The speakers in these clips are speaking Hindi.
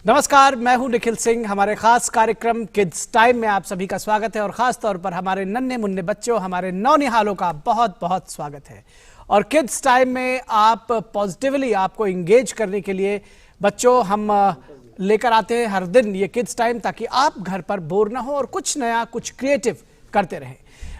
नमस्कार, मैं हूं निखिल सिंह। हमारे खास कार्यक्रम किड्स टाइम में आप सभी का स्वागत है और खास तौर पर हमारे नन्हे मुन्ने बच्चों, हमारे नौनिहालों का बहुत बहुत स्वागत है। और किड्स टाइम में आप पॉजिटिवली आपको इंगेज करने के लिए बच्चों हम लेकर आते हैं हर दिन ये किड्स टाइम, ताकि आप घर पर बोर ना हो और कुछ नया कुछ क्रिएटिव करते रहें।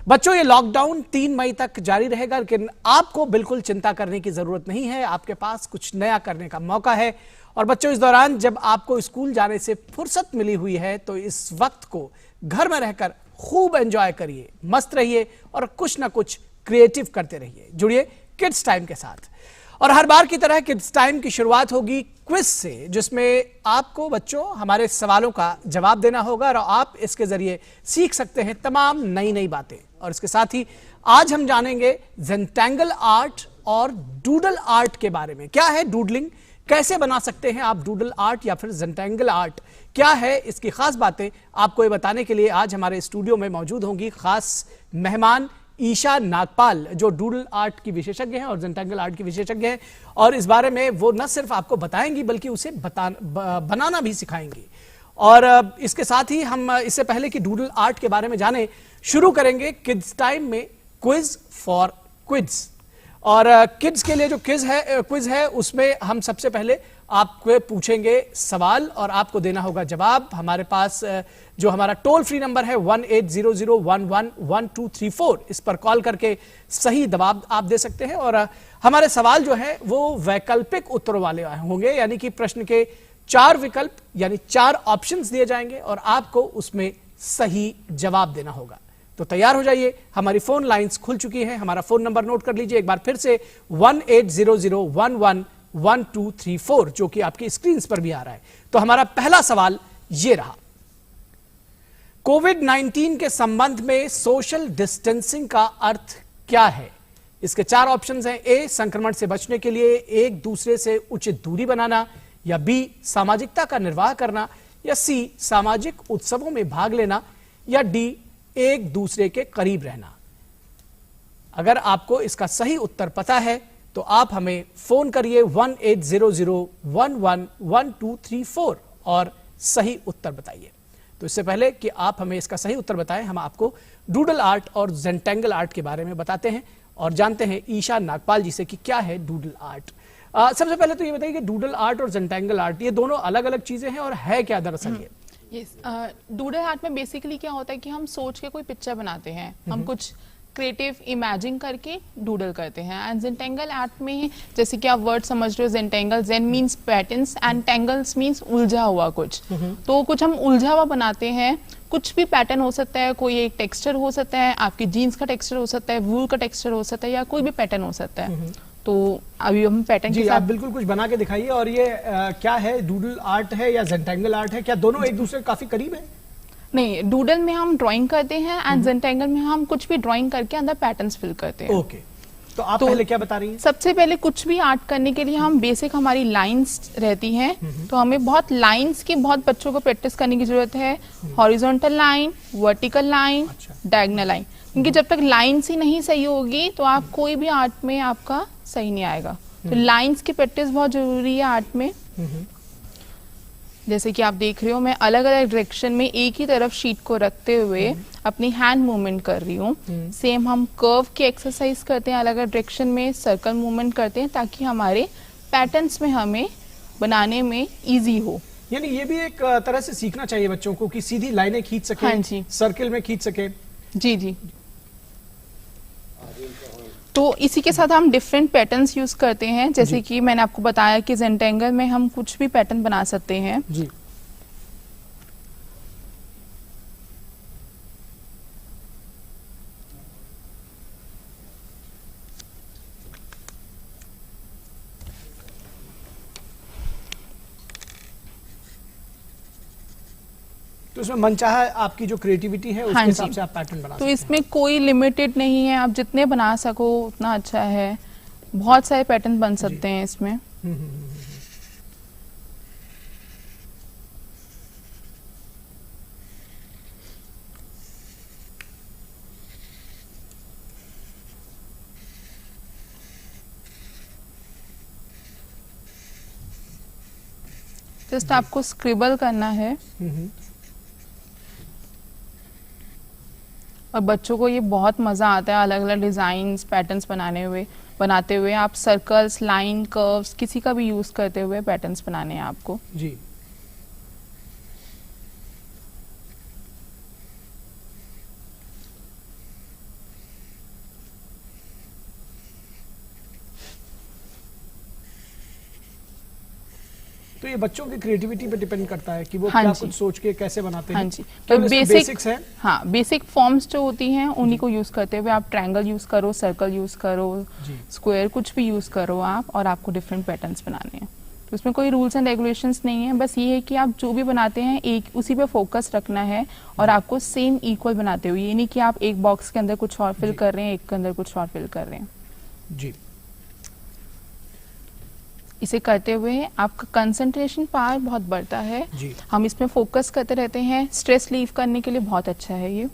बच्चों, ये लॉकडाउन 3 मई तक जारी रहेगा, लेकिन आपको बिल्कुल चिंता करने की जरूरत नहीं है। आपके पास कुछ नया करने का मौका है। और बच्चों, इस दौरान जब आपको स्कूल जाने से फुर्सत मिली हुई है तो इस वक्त को घर में रहकर खूब एंजॉय करिए, मस्त रहिए और कुछ ना कुछ क्रिएटिव करते रहिए। जुड़िए किड्स टाइम के साथ। और हर बार की तरह किड्स टाइम की शुरुआत होगी क्विज से, जिसमें आपको बच्चों हमारे सवालों का जवाब देना होगा और आप इसके जरिए सीख सकते हैं तमाम नई नई बातें। और इसके साथ ही आज हम जानेंगे ज़ेंटेंगल आर्ट और डूडल आर्ट के बारे में। क्या है डूडलिंग, कैसे बना सकते हैं आप डूडल आर्ट या फिर ज़ेंटेंगल आर्ट, क्या है इसकी खास बातें, आपको ये बताने के लिए आज हमारे स्टूडियो में मौजूद होंगी खास मेहमान ईशा नागपाल, जो डूडल आर्ट की विशेषज्ञ हैं और ज़ेंटेंगल आर्ट की विशेषज्ञ हैं। और इस बारे में वो न सिर्फ आपको बताएंगी बल्कि उसे बनाना भी सिखाएंगी। और इसके साथ ही हम इससे पहले कि डूडल आर्ट के बारे में जाने, शुरू करेंगे किड्स टाइम में क्विज फॉर क्विड्स। और किड्स के लिए जो क्विज है उसमें हम सबसे पहले आपको पूछेंगे सवाल और आपको देना होगा जवाब। हमारे पास जो हमारा टोल फ्री नंबर है 1800111234, इस पर कॉल करके सही जवाब आप दे सकते हैं। और हमारे सवाल जो है वो वैकल्पिक उत्तरों वाले होंगे, यानी कि प्रश्न के 4 विकल्प यानी 4 ऑप्शंस दिए जाएंगे और आपको उसमें सही जवाब देना होगा। तो तैयार हो जाइए, हमारी फोन लाइंस खुल चुकी हैं। हमारा फोन नंबर नोट कर लीजिए एक बार फिर से 1800111234, जो कि आपकी स्क्रीन पर भी आ रहा है। तो हमारा पहला सवाल ये रहा, कोविड-19 के संबंध में सोशल डिस्टेंसिंग का अर्थ क्या है? इसके 4 ऑप्शंस हैं। ए, संक्रमण से बचने के लिए एक दूसरे से उचित दूरी बनाना, या बी, सामाजिकता का निर्वाह करना, या सी, सामाजिक उत्सवों में भाग लेना, या डी, एक दूसरे के करीब रहना। अगर आपको इसका सही उत्तर पता है तो आप हमें फोन करिए 1800111234 और सही उत्तर बताइए। तो इससे पहले कि आप हमें इसका सही उत्तर बताएं, हम आपको डूडल आर्ट और ज़ेंटेंगल आर्ट के बारे में बताते हैं और जानते हैं ईशा नागपाल जी से कि क्या है डूडल आर्ट। सबसे पहले तो ये बताइए कि डूडल आर्ट और ज़ेंटेंगल आर्ट ये दोनों अलग अलग चीजें हैं और है क्या दरअसल ये? डूडल आर्ट में बेसिकली क्या होता है कि हम सोच के कोई पिक्चर बनाते हैं, हम कुछ क्रिएटिव इमेजिन करके डूडल करते हैं। एंड ज़ेंटेंगल आर्ट में जैसे कि आप वर्ड समझ रहे हो, zentangle, zen means patterns and tangles means उलझा हुआ कुछ। तो कुछ हम उलझा हुआ बनाते हैं, कुछ भी पैटर्न हो सकता है, कोई एक टेक्सचर हो सकता है, आपकी जीन्स का टेक्सचर हो सकता है, वूल का टेक्सचर हो सकता है, या कोई भी पैटर्न हो सकता है। तो अभी हम पैटर्न के साथ आप बिल्कुल कुछ बना के दिखाइए। और ये क्या है, डूडल आर्ट है या ज़ेंटेंगल आर्ट है? क्या दोनों एक दूसरे काफी करीब है? नहीं, डूडल में हम ड्राइंग करते हैं एंड ज़ेंटेंगल में हम कुछ भी ड्राइंग करके अंदर पैटर्न्स फिल करते हैं। ओके, तो आप पहले क्या बता रही हैं? सबसे पहले कुछ भी आर्ट करने के लिए हम बेसिक हमारी लाइंस रहती हैं, तो हमें बहुत लाइंस की बहुत बच्चों को प्रैक्टिस करने की जरूरत है। Horizontal line, vertical line, diagonal line, क्योंकि जब तक लाइंस ही नहीं सही होगी तो आप कोई भी आर्ट में आपका सही नहीं आएगा। तो लाइंस की प्रैक्टिस बहुत जरूरी है आर्ट में। जैसे कि आप देख रहे हो, मैं अलग अलग डायरेक्शन में एक ही तरफ शीट को रखते हुए अपनी हैंड मूवमेंट कर रही हूँ। सेम हम कर्व की एक्सरसाइज करते हैं, अलग अलग डायरेक्शन में सर्कल मूवमेंट करते हैं, ताकि हमारे पैटर्न्स में हमें बनाने में इजी हो। यानी ये भी एक तरह से सीखना चाहिए बच्चों को कि सीधी लाइनें खींच सके। हाँ जी, सर्किल में खींच सके। जी जी। तो इसी के साथ हम डिफरेंट पैटर्न्स यूज करते हैं, जैसे कि मैंने आपको बताया कि ज़ेंटेंगल में हम कुछ भी पैटर्न बना सकते हैं जी। तो इसमें मनचाहा आपकी जो क्रिएटिविटी है उसके हिसाब से आप पैटर्न बना सकते हैं। तो इसमें कोई लिमिटेड नहीं है, आप जितने बना सको उतना अच्छा है। बहुत सारे पैटर्न बन सकते हैं इसमें। जस्ट आपको स्क्रिबल करना है और बच्चों को ये बहुत मज़ा आता है अलग अलग डिज़ाइंस पैटर्न्स बनाते हुए आप सर्कल्स, लाइन, कर्व्स किसी का भी यूज़ करते हुए पैटर्न्स बनाने हैं आपको। जी। तो ये बच्चों की क्रिएटिविटी पे डिपेंड करता है कि वो क्या कुछ सोच के कैसे बनाते हैं। हाँ जी, तो बेसिक्स है। हाँ, बेसिक फॉर्म्स जो होती हैं उन्हीं को यूज करते हुए आप ट्रायंगल यूज करो, सर्कल यूज करो, स्क्वायर कुछ भी यूज करो आप, और आपको डिफरेंट पैटर्न्स बनाने हैं। तो उसमें कोई रूल्स एंड रेगुलेशंस नहीं है, बस ये है कि आप जो भी बनाते हैं एक उसी पे फोकस रखना है और आपको सेम इक्वल बनाते हुए, ये नहीं कि आप एक बॉक्स के अंदर कुछ और फिल कर रहे हैं, एक के अंदर कुछ और फिल कर रहे हैं। जी। इसे करते हुए आपका कंसंट्रेशन पावर बहुत बढ़ता है जी। हम इसमें फोकस करते रहते हैं, स्ट्रेस लीव करने के लिए बहुत अच्छा है ये।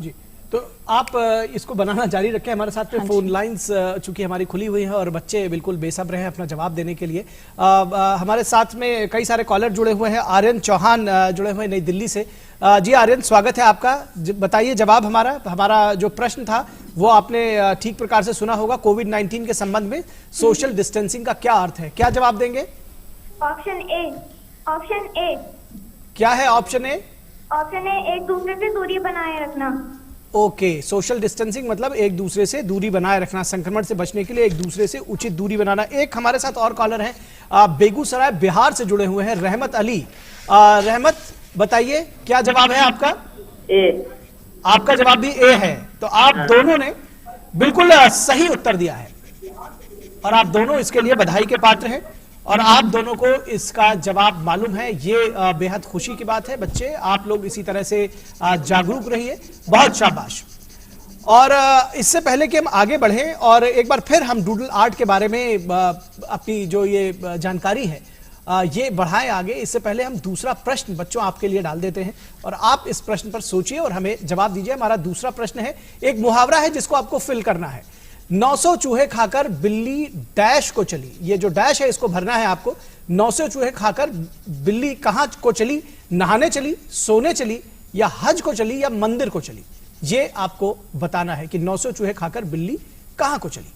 जी, तो आप इसको बनाना जारी रखें। हमारे साथ में फोन लाइंस चूंकि हमारी खुली हुई हैं और बच्चे बिल्कुल बेसब्र हैं अपना जवाब देने के लिए। हमारे साथ में कई सारे कॉलर जुड़े हुए हैं। आर्यन चौहान जुड़े हुए हैं नई दिल्ली से। जी आर्यन, स्वागत है आपका। बताइए जवाब। हमारा जो प्रश्न था वो आपने ठीक प्रकार से सुना होगा। कोविड-19 के संबंध में सोशल डिस्टेंसिंग का क्या अर्थ है, क्या जवाब देंगे? Option A. क्या है ऑप्शन ए? ऑप्शन ए, एक दूसरे से दूरी बनाए रखना। ओके, सोशल डिस्टेंसिंग मतलब एक दूसरे से दूरी बनाए रखना, संक्रमण से बचने के लिए एक दूसरे से उचित दूरी बनाना। एक हमारे साथ और कॉलर हैं, बेगूसराय बिहार से जुड़े हुए हैं, रहमत अली। रहमत, बताइए क्या जवाब है आपका? ए। आपका जवाब भी ए है। तो आप दोनों ने बिल्कुल सही उत्तर दिया है और आप दोनों इसके लिए बधाई के पात्र हैं और आप दोनों को इसका जवाब मालूम है। ये बेहद खुशी की बात है। बच्चे, आप लोग इसी तरह से जागरूक रहिए। बहुत शाबाश। और इससे पहले कि हम आगे बढ़ें और एक बार फिर हम डूडल आर्ट के बारे में अपनी जो ये जानकारी है ये बढ़ाएं आगे, इससे पहले हम दूसरा प्रश्न बच्चों आपके लिए डाल देते हैं और आप इस प्रश्न पर सोचिए और हमें जवाब दीजिए। हमारा दूसरा प्रश्न है, एक मुहावरा है जिसको आपको फिल करना है। 900 चूहे खाकर बिल्ली डैश को चली। ये जो डैश है इसको भरना है आपको। 900 चूहे खाकर बिल्ली कहां को चली? नहाने चली, सोने चली, या हज को चली, या मंदिर को चली? ये आपको बताना है कि 900 चूहे खाकर बिल्ली कहां को चली।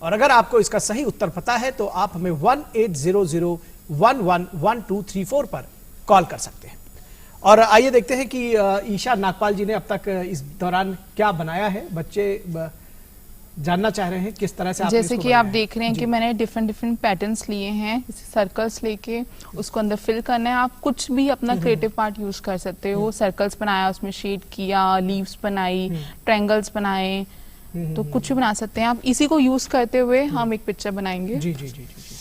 और अगर आपको इसका सही उत्तर पता है तो आप हमें 1800111234 पर कॉल कर सकते हैं। और आइए देखते हैं कि ईशा नागपाल जी ने अब तक इस दौरान क्या बनाया है। बच्चे जानना चाह रहे हैं किस तरह से जैसे कि आप देख रहे हैं कि मैंने डिफरेंट पैटर्न्स लिए हैं, सर्कल्स लेके उसको अंदर फिल करना है। आप कुछ भी अपना क्रिएटिव पार्ट यूज कर सकते हो। सर्कल्स बनाया, उसमें शेड किया, लीव्स बनाई, ट्रायंगल्स बनाए, तो कुछ भी बना सकते हैं आप। इसी को यूज करते हुए हम एक पिक्चर बनाएंगे। जी जी जी जी, जी।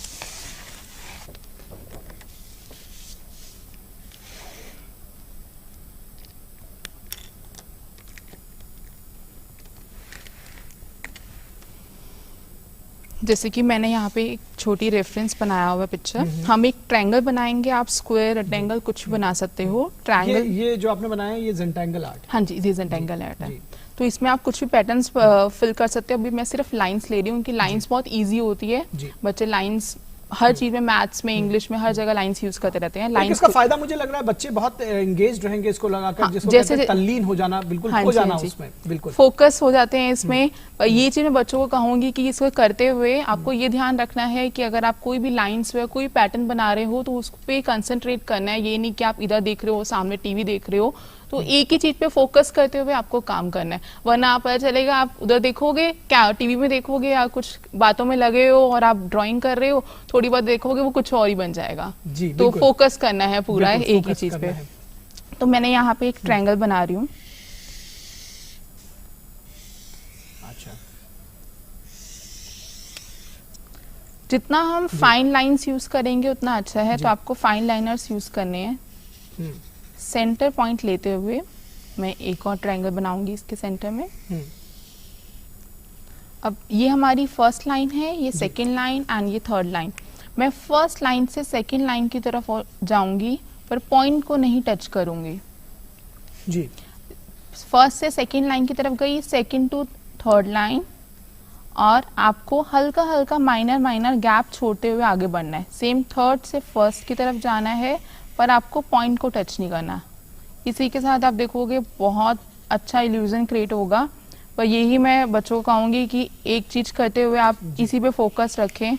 जैसे कि मैंने यहाँ पे एक छोटी रेफरेंस बनाया हुआ पिक्चर। हम एक ट्रायंगल बनाएंगे, आप स्क्वायर, रेक्टेंगल कुछ भी बना सकते हो। ट्रायंगल ये जो आपने बनाया है ये जेंटेंगल आर्ट। हाँ जी, ये जेंटेंगल आर्ट है। तो इसमें आप कुछ भी पैटर्न्स फिल कर सकते हो। अभी मैं सिर्फ लाइंस ले रही हूँ कि लाइंस बहुत इजी होती है। बच्चे लाइंस हर चीज में, मैथ्स में, इंग्लिश में, हर जगह लाइंस यूज करते रहते हैं। लाइंस का फायदा मुझे लग रहा है बच्चे बहुत एंगेज्ड रहेंगे इसको लगाकर, जिसको कहते हैं तल्लीन हो जाना, बिल्कुल खो जाना उसमें, बिल्कुल फोकस हो जाते हैं इसमें। ये चीज मैं बच्चों को कहूंगी कि इसको करते हुए आपको ये ध्यान रखना है कि अगर आप कोई भी लाइंस या कोई पैटर्न बना रहे हो तो उस पे कंसंट्रेट करना है। ये नहीं कि आप इधर देख रहे हो, सामने टीवी देख रहे हो, तो एक ही चीज पे फोकस करते हुए आपको काम करना है। वरना आप पता चलेगा आप उधर देखोगे, क्या टीवी में देखोगे या कुछ बातों में लगे हो और आप ड्राइंग कर रहे हो, थोड़ी बात देखोगे वो कुछ और ही बन जाएगा। तो फोकस करना है पूरा एक ही चीज पे। तो मैंने यहाँ पे एक ट्रायंगल बना रही हूँ। अच्छा, जितना हम फाइन लाइंस यूज करेंगे उतना अच्छा है। तो आपको फाइन लाइनर्स यूज करने हैं। सेंटर पॉइंट लेते हुए मैं एक और ट्रायंगल बनाऊंगी इसके सेंटर में। अब ये हमारी फर्स्ट लाइन है, ये सेकंड लाइन एंड ये थर्ड लाइन। मैं फर्स्ट लाइन से सेकंड लाइन की तरफ जाऊंगी पर पॉइंट को नहीं टच करूंगी जी। फर्स्ट से सेकंड लाइन की तरफ गई, सेकंड टू थर्ड लाइन, और आपको हल्का हल्का माइनर गैप छोड़ते हुए आगे बढ़ना है। सेम थर्ड से फर्स्ट की तरफ जाना है, पर आपको पॉइंट को टच नहीं करना। इसी के साथ आप देखोगे बहुत अच्छा इल्यूजन क्रिएट होगा। पर यही मैं बच्चों को कहूँगी कि एक चीज करते हुए आप इसी पे फोकस रखें,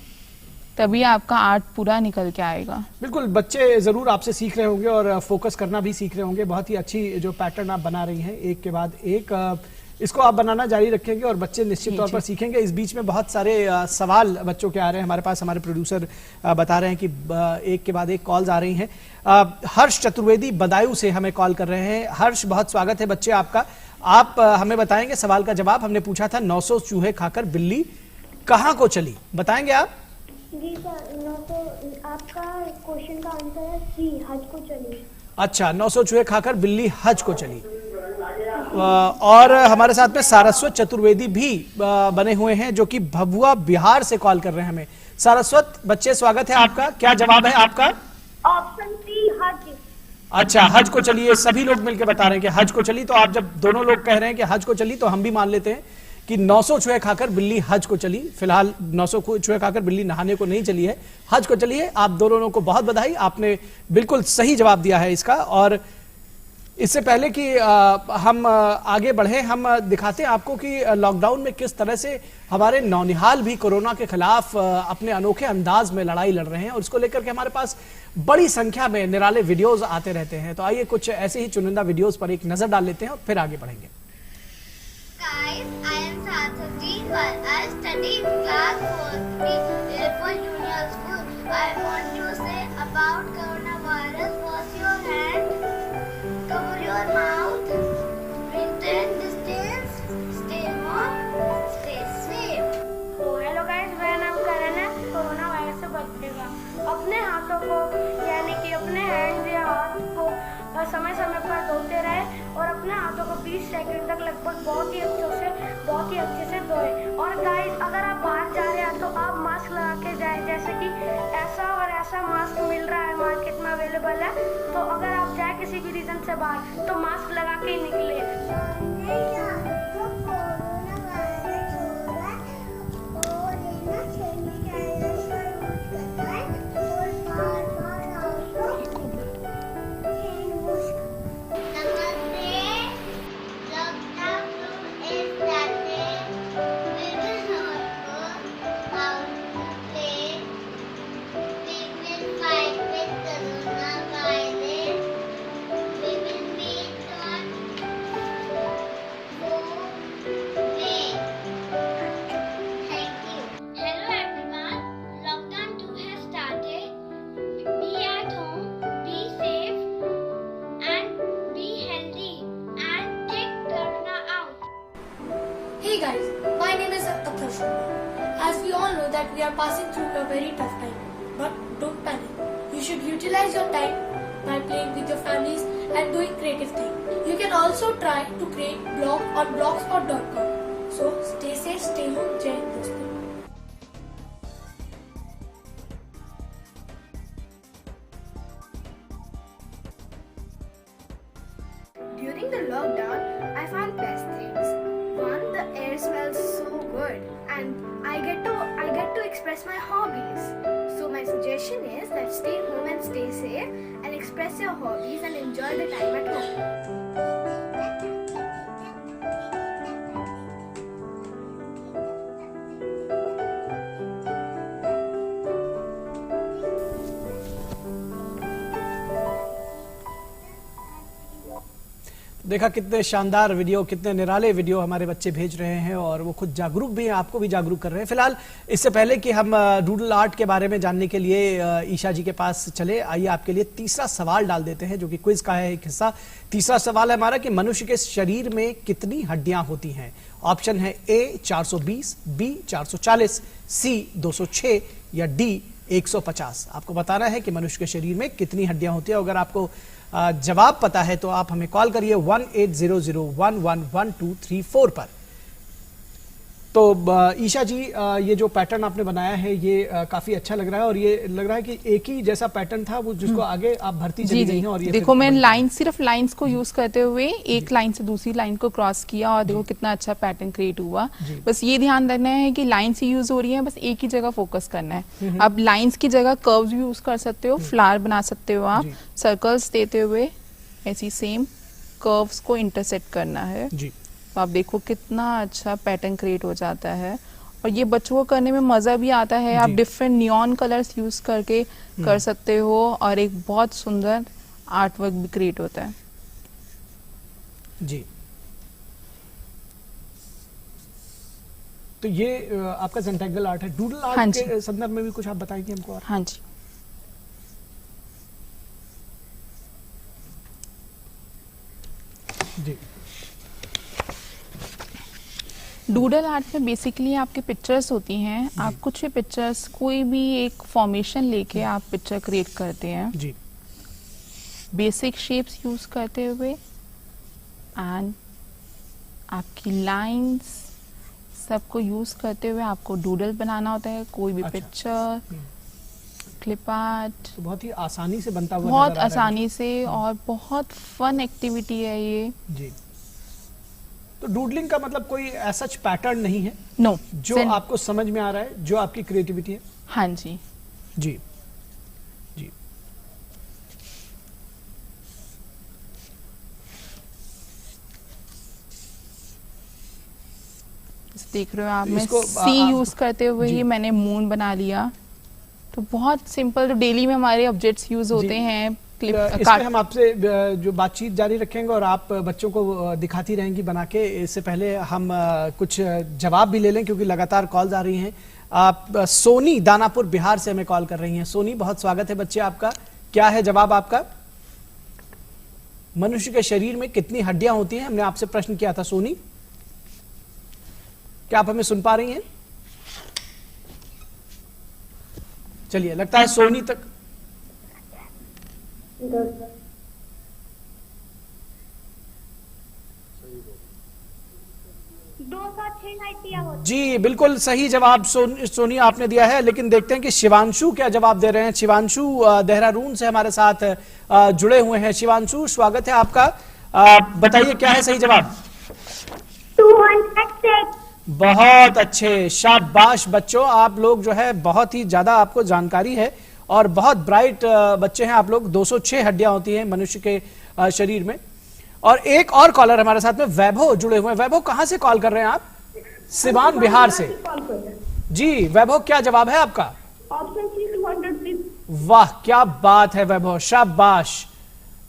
तभी आपका आर्ट पूरा निकल के आएगा। बिल्कुल, बच्चे जरूर आपसे सीख रहे होंगे और फोकस करना भी सीख रहे होंगे। बहुत ही अच्छी जो पैटर्न आप बना रही हैं एक के बाद एक, इसको आप बनाना जारी रखेंगे और बच्चे निश्चित तौर पर सीखेंगे। इस बीच में बहुत सारे सवाल बच्चों के आ रहे हैं हमारे पास। हमारे प्रोड्यूसर बता रहे हैं कि एक के बाद एक कॉल्स आ रही हैं। हर्ष चतुर्वेदी बदायूं से हमें कॉल कर रहे हैं। हर्ष, बहुत स्वागत है बच्चे आपका। आप हमें बताएंगे सवाल का जवाब। हमने पूछा था 900 चूहे खाकर बिल्ली कहाँ को चली, बताएंगे आप? जी सर, 900 आपका क्वेश्चन का आंसर है सी, हज को चली। अच्छा, 900 चूहे खाकर बिल्ली हज को चली। और हमारे साथ में सारस्वत चतुर्वेदी भी बने हुए हैं जो कि भभुआ बिहार से कॉल कर रहे हैं हमें। सारस्वत बच्चे, स्वागत है आपका। क्या जवाब है आपका? ऑप्शन सी, हज। अच्छा, हज को चली। ये सभी लोग मिलकर बता रहे हैं कि हज को चली। तो आप जब दोनों लोग कह रहे हैं कि हज को चली, तो हम भी मान लेते हैं कि 900 चूहे खाकर बिल्ली हज को चली। फिलहाल 900 चूहे खाकर बिल्ली नहाने को नहीं चली है, हज को चली है। आप दोनों को बहुत बधाई, आपने बिल्कुल सही जवाब दिया है इसका। और इससे पहले कि हम आगे बढ़े, हम दिखाते हैं आपको कि लॉकडाउन में किस तरह से हमारे नौनिहाल भी कोरोना के खिलाफ अपने अनोखे अंदाज में लड़ाई लड़ रहे हैं। और इसको लेकर के हमारे पास बड़ी संख्या में निराले वीडियोस आते रहते हैं। तो आइए कुछ ऐसे ही चुनिंदा वीडियोस पर एक नजर डाल लेते हैं और फिर आगे बढ़ेंगे। Guys, I am Sarthati. I study in class 4B, Airport Junior School. I want to say about coronavirus. Wash your hand, cover your mouth, maintain distance, stay warm, stay safe. Hello guys, मेरा नाम करण है। कोरोना वायरस से बचेगा अपने हाथों को, यानी कि अपने हैंड या हाथ को समय समय पर धोते रहे और अपने हाथों को 20 सेकंड तक लगभग बहुत ही अच्छे से धोए। और गाइस, अगर आप बाहर जा रहे हैं तो आप मास्क लगा के जाएं, जैसे कि ऐसा और ऐसा मास्क मिल रहा है मार्केट में अवेलेबल है। तो अगर आप जाए किसी भी रीजन से बाहर तो मास्क लगा के ही निकले। Hey guys, my name is Athar Sharma. As we all know that we are passing through a very tough time, but don't panic. You should utilize your time by playing with your families and doing creative things. You can also try to create blog on blogspot.com. So stay safe, stay home, Jai Hind दोस्तों। During the lockdown, I found best things. One, the air smells so good, and I get to express my hobbies. So my suggestion is that stay home and stay safe, and express your hobbies and enjoy the time at home. देखा कितने शानदार वीडियो, कितने निराले वीडियो हमारे बच्चे भेज रहे हैं और वो खुद जागरूक भी हैं, आपको भी जागरूक कर रहे हैं। फिलहाल इससे पहले कि हम डूडल आर्ट के बारे में जानने के लिए ईशा जी के पास चले, आइए आपके लिए तीसरा सवाल डाल देते हैं जो कि क्विज का है एक हिस्सा। तीसरा सवाल है हमारा कि मनुष्य के शरीर में कितनी हड्डियां होती हैं। ऑप्शन है ए 420, बी 440, सी 206 या डी 150। आपको बताना है कि मनुष्य के शरीर में कितनी हड्डियां होती है। अगर आपको जवाब पता है तो आप हमें कॉल करिए 1800111234 पर। तो ईशा जी, ये जो पैटर्न आपने बनाया है ये काफी अच्छा लग रहा है, और ये लग रहा है कि एक ही जैसा पैटर्न था वो जिसको आगे आप भरती चली गई हैं। और ये देखो मैं लाइन, सिर्फ लाइंस को यूज करते हुए एक लाइन से दूसरी लाइन को क्रॉस किया और देखो कितना अच्छा पैटर्न क्रिएट हुआ। बस ये ध्यान रखना है कि लाइंस ही यूज हो रही है, बस एक ही जगह फोकस करना है। अब लाइंस की जगह कर्व्स भी यूज कर सकते हो, फ्लावर बना सकते हो आप, सर्कल्स देते हुए ऐसी सेम कर्व्स को इंटरसेक्ट करना है जी। तो आप देखो कितना अच्छा पैटर्न क्रिएट हो जाता है, और ये बच्चों को करने में मजा भी आता है। आप डिफरेंट नियॉन कलर्स यूज करके कर सकते हो और एक बहुत सुंदर आर्ट वर्क भी क्रिएट होता है जी। तो ये आपका ज़ेंटेंगल आर्ट है। डूडल आर्ट के संदर्भ में भी कुछ आप बताएंगे हमको? और हाँ जी, जी। डूडल आर्ट में बेसिकली आपकी पिक्चर्स होती हैं। आप कुछ भी पिक्चर्स, कोई भी एक फॉर्मेशन लेके आप पिक्चर क्रिएट करते हैं जी। बेसिक शेप्स यूज करते हुए, एंड आपकी लाइंस सबको यूज करते हुए आपको डूडल बनाना होता है। कोई भी पिक्चर, क्लिप आर्ट, तो बहुत ही आसानी से बनता हुआ बहुत नजर आ रहा है। आसानी से, और बहुत फन एक्टिविटी है ये जी। तो डूडलिंग का मतलब कोई ऐसा पैटर्न नहीं है? नो, जो आपको समझ में आ रहा है, जो आपकी क्रिएटिविटी है? हाँ जी जी जी। देख रहे हो आप, मैं इसको सी यूज करते हुए ही मैंने मून बना लिया। तो बहुत सिंपल, जो डेली में हमारे ऑब्जेक्ट्स यूज होते हैं। इसमें हम आपसे जो बातचीत जारी रखेंगे और आप बच्चों को दिखाती रहेंगी बना के। इससे पहले हम कुछ जवाब भी ले लें, क्योंकि लगातार कॉल्स आ रही हैं। आप सोनी दानापुर बिहार से हमें कॉल कर रही हैं। सोनी, बहुत स्वागत है बच्चे आपका। क्या है जवाब आपका? मनुष्य के शरीर में कितनी हड्डियां होती हैं? हमने आपसे प्रश्न किया था सोनी। क्या आप हमें सुन पा रही हैं? चलिए, लगता है सोनी तक। 206 जी, बिल्कुल सही जवाब सोनी आपने दिया है। लेकिन देखते हैं कि शिवांशु क्या जवाब दे रहे हैं। शिवांशु देहरादून से हमारे साथ जुड़े हुए हैं। शिवांशु, स्वागत है आपका। बताइए क्या है सही जवाब? 206। बहुत अच्छे, शाबाश बच्चों, आप लोग जो है बहुत ही ज्यादा आपको जानकारी है और बहुत ब्राइट बच्चे हैं आप लोग। 206 हड्डियां होती हैं मनुष्य के शरीर में। और एक और कॉलर हमारे साथ में वैभव जुड़े हुए हैं। वैभव, कहां से कॉल कर रहे हैं आप? सिवान बिहार से। जी वैभव, क्या जवाब है आपका? Option C 206। वाह, क्या बात है वैभव, शाबाश।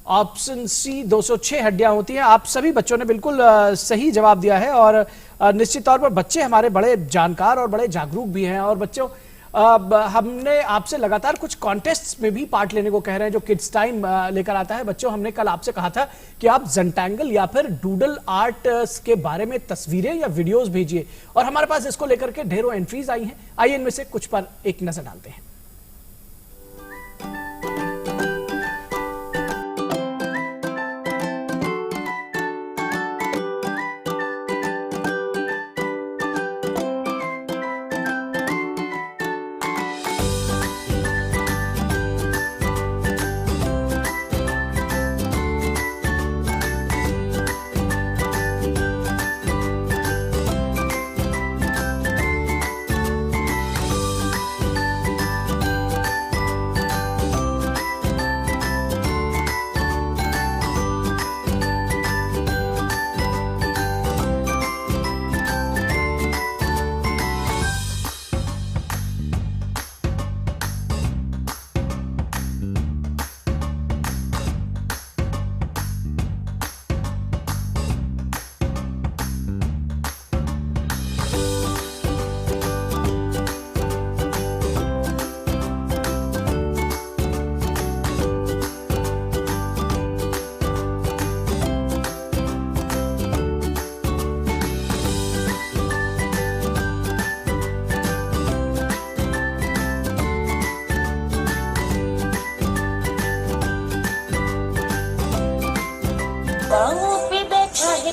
ऑप्शन सी 206 हड्डियां होती हैं। आप सभी बच्चों ने बिल्कुल सही जवाब दिया है, और निश्चित तौर पर बच्चे हमारे बड़े जानकार और बड़े जागरूक भी हैं। और बच्चों, हमने आपसे लगातार कुछ कॉन्टेस्ट्स में भी पार्ट लेने को कह रहे हैं, जो किड्स टाइम लेकर आता है। बच्चों, हमने कल आपसे कहा था कि आप ज़ेंटेंगल या फिर डूडल आर्ट के बारे में तस्वीरें या वीडियोस भेजिए, और हमारे पास इसको लेकर के ढेरों एंट्रीज आई हैं। आइए इनमें से कुछ पर एक नजर डालते हैं।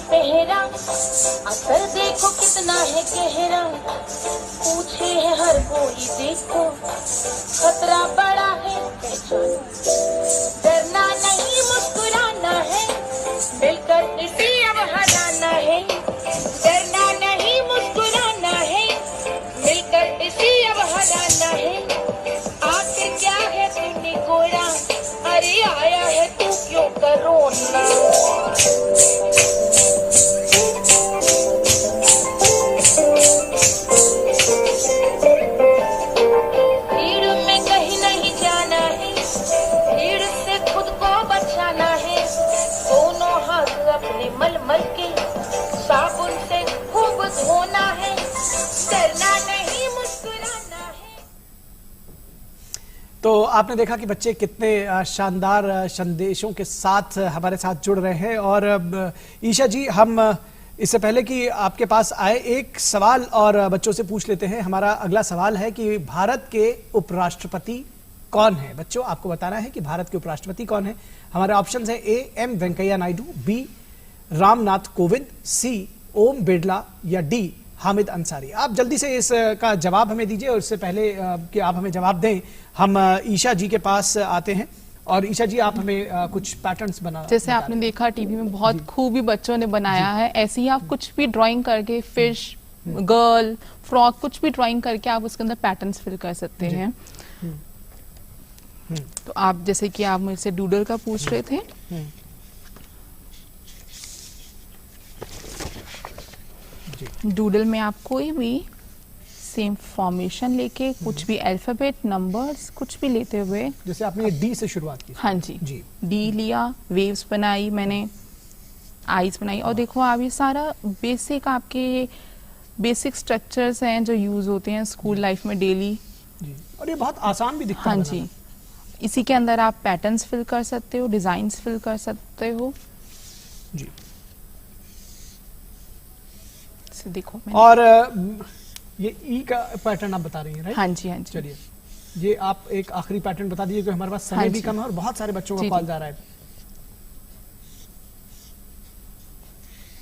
पहरा, असर देखो कितना है गहरा, पूछे है हर कोई देखो, खतरा बड़ा है पहचानो, डरना नहीं मुस्कुराना है, मिलकर इसी अब हराना है, डरना नहीं मुस्कुराना है, मिलकर इसी अब हराना है, आखिर क्या है तूने गोरा, अरे आया है तू क्यों करोना। भीड़ में कहीं नहीं जाना है, भीड़ से खुद को बचाना है, दोनों हाथ अपने मलमल के साबुन से खूब धोना है, डरना नहीं मुस्कुराना है। तो आपने देखा कि बच्चे कितने शानदार संदेशों के साथ हमारे साथ जुड़ रहे हैं। और ईशा जी, हम इससे पहले कि आपके पास आए एक सवाल और बच्चों से पूछ लेते हैं। हमारा अगला सवाल है कि भारत के उपराष्ट्रपति कौन है? बच्चों, आपको बताना है कि भारत के उपराष्ट्रपति कौन है। हमारे ऑप्शंस हैं A M Venkaiah Naidu, B Ramnath Kovind, C Om Birla या डी हामिद अंसारी। आप जल्दी से इसका जवाब हमें दीजिए। और इससे पहले कि आप हमें जवाब दें, हम ईशा जी के पास आते हैं। और ईशा जी, आप हमें कुछ पैटर्न्स जैसे आपने देखा टीवी में बहुत खूबी बच्चों ने बनाया है, ऐसे ही आप कुछ भी ड्राइंग करके, फिश, गर्ल, फ्रॉक, कुछ भी ड्राइंग करके आप उसके अंदर पैटर्न्स फिल कर सकते हैं। तो आप जैसे कि आप मुझसे डूडल का पूछ रहे थे, डूडल में आप कोई भी सेम फॉर्मेशन लेके कुछ भी अल्फाबेट, नंबर्स, कुछ भी लेते हुए, जैसे आपने डी से शुरुआत की। हाँ जी, डी लिया, वेव्स बनाई मैंने, आईज बनाई। और देखो आप ये सारा बेसिक आपके बेसिक स्ट्रक्चर्स हैं जो यूज होते हैं स्कूल लाइफ में डेली। और ये बहुत आसान भी दिखता है। हाँ जी, इसी के अंदर आप पैटर्न्स फिल कर सकते हो, डिजाइन्स फिल कर सकते हो जी। देखो और ये ई का पैटर्न आप बता रही हैं, राइट? हाँ जी, हाँ जी। चलिए, ये आप एक आखिरी पैटर्न बता दीजिए, क्योंकि हमारे पास समय भी कम है और बहुत सारे बच्चों का कॉल जा रहा है।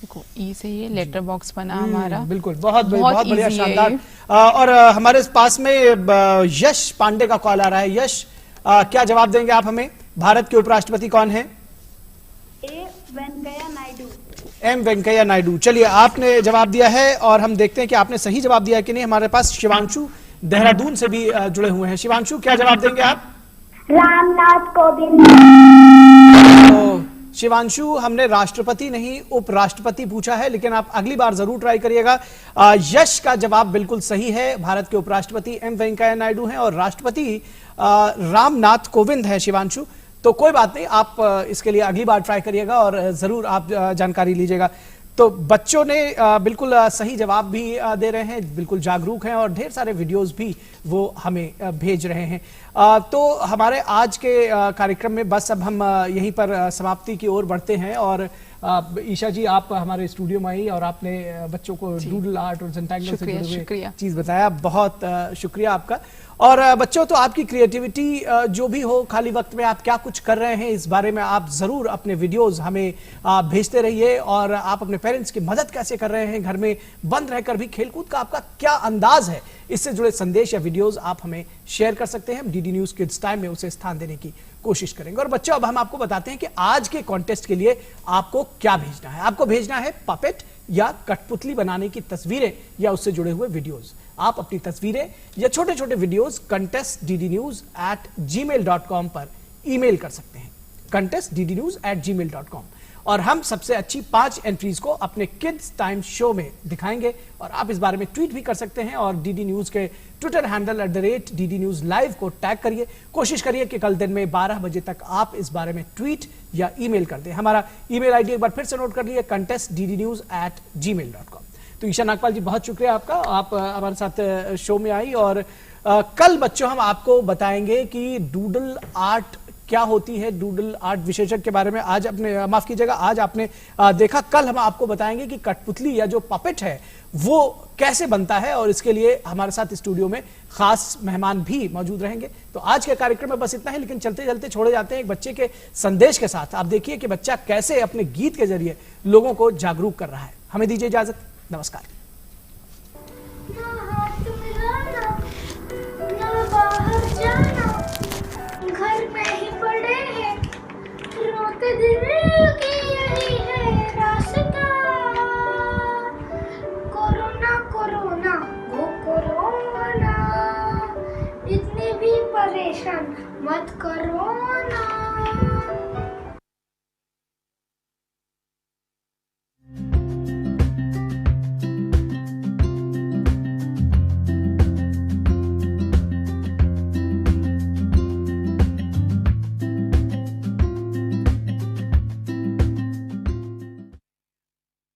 देखो ई से ये लेटर बॉक्स बना हमारा, बिल्कुल, बहुत बढ़िया, शानदार। और हमारे पास में यश पांडे का कॉल आ रहा है। यश, क्या जवाब देंगे आप हमें? भारत के उपराष्ट्रपति कौन है? ए वेंकैया नायडू। एम वेंकैया नायडू। चलिए, आपने जवाब दिया है और हम देखते हैं कि आपने सही जवाब दिया है कि नहीं। हमारे पास शिवांशु देहरादून से भी जुड़े हुए हैं। शिवांशु, क्या जवाब देंगे आप? रामनाथ कोविंद। तो शिवांशु, हमने राष्ट्रपति नहीं उपराष्ट्रपति पूछा है, लेकिन आप अगली बार जरूर ट्राई करिएगा। यश का जवाब बिल्कुल सही है। भारत के उपराष्ट्रपति एम वेंकैया नायडू हैं और राष्ट्रपति रामनाथ कोविंद है। शिवांशु, तो कोई बात नहीं, आप इसके लिए अगली बार ट्राई करिएगा और जरूर आप जानकारी लीजिएगा। तो बच्चों ने बिल्कुल सही जवाब भी दे रहे हैं, बिल्कुल जागरूक हैं और ढेर सारे वीडियोस भी वो हमें भेज रहे हैं। तो हमारे आज के कार्यक्रम में बस अब हम यहीं पर समाप्ति की ओर बढ़ते हैं। और ईशा जी, आप हमारे स्टूडियो में आई और आपने बच्चों को डूडल आर्ट और ज़ेंटेंगल से जुड़े हुए चीज बताया। बहुत शुक्रिया आपका। और बच्चों, तो आपकी क्रिएटिविटी जो भी हो, खाली वक्त में आप क्या कुछ कर रहे हैं, इस बारे में आप जरूर अपने वीडियोस हमें भेजते रहिए। और आप अपने पेरेंट्स की मदद कैसे कर रहे हैं, घर में बंद रहकर भी खेलकूद का आपका क्या अंदाज है, इससे जुड़े संदेश या वीडियोस आप हमें शेयर कर सकते हैं। हम डीडी न्यूज किड्स टाइम में उसे स्थान देने की कोशिश करेंगे। और बच्चों, अब हम आपको बताते हैं कि आज के कॉन्टेस्ट के लिए आपको क्या भेजना है। आपको भेजना है पपेट या कठपुतली बनाने की तस्वीरें या उससे जुड़े हुए वीडियोस। आप अपनी तस्वीरें या छोटे छोटे वीडियोस contestddnews@gmail.com पर ईमेल कर सकते हैं, contestddnews@gmail.com। और हम सबसे अच्छी 5 एंट्रीज को अपने किड्स टाइम शो में दिखाएंगे। और आप इस बारे में ट्वीट भी कर सकते हैं और डीडी न्यूज के Twitter handle @DD News Live को टैग करिए। कोशिश करिए कि कल दिन में 12 बजे तक आप इस बारे में ट्वीट या ईमेल कर दें। हमारा ईमेल आईडी एक बार फिर से नोट कर लिए, contestddnews@gmail.com। तो ईशा नागपाल जी, बहुत शुक्रिया आपका, आप हमारे साथ शो में आई। और कल बच्चों हम आपको बताएंगे कि डूडल आर्ट क्या होती है, डूडल आर्ट विशेषज्ञ के बारे में आज अपने माफ कीजिएगा आज आपने देखा। कल हम आपको बताएंगे कि कठपुतली या जो पपेट है वो कैसे बनता है, और इसके लिए हमारे साथ स्टूडियो में खास मेहमान भी मौजूद रहेंगे। तो आज के कार्यक्रम में बस इतना ही, लेकिन चलते चलते छोड़े जाते हैं एक बच्चे के संदेश के साथ। आप देखिए कि बच्चा कैसे अपने गीत के जरिए लोगों को जागरूक कर रहा है। हमें दीजिए इजाजत, नमस्कार। ना हाथ मिलाना, ना बाहर जाना, घर में ही पड़े हैं, रोते दिल की यही है रास्ता। कोरोना कोरोना वो कोरोना, इतने भी परेशान मत करो ना।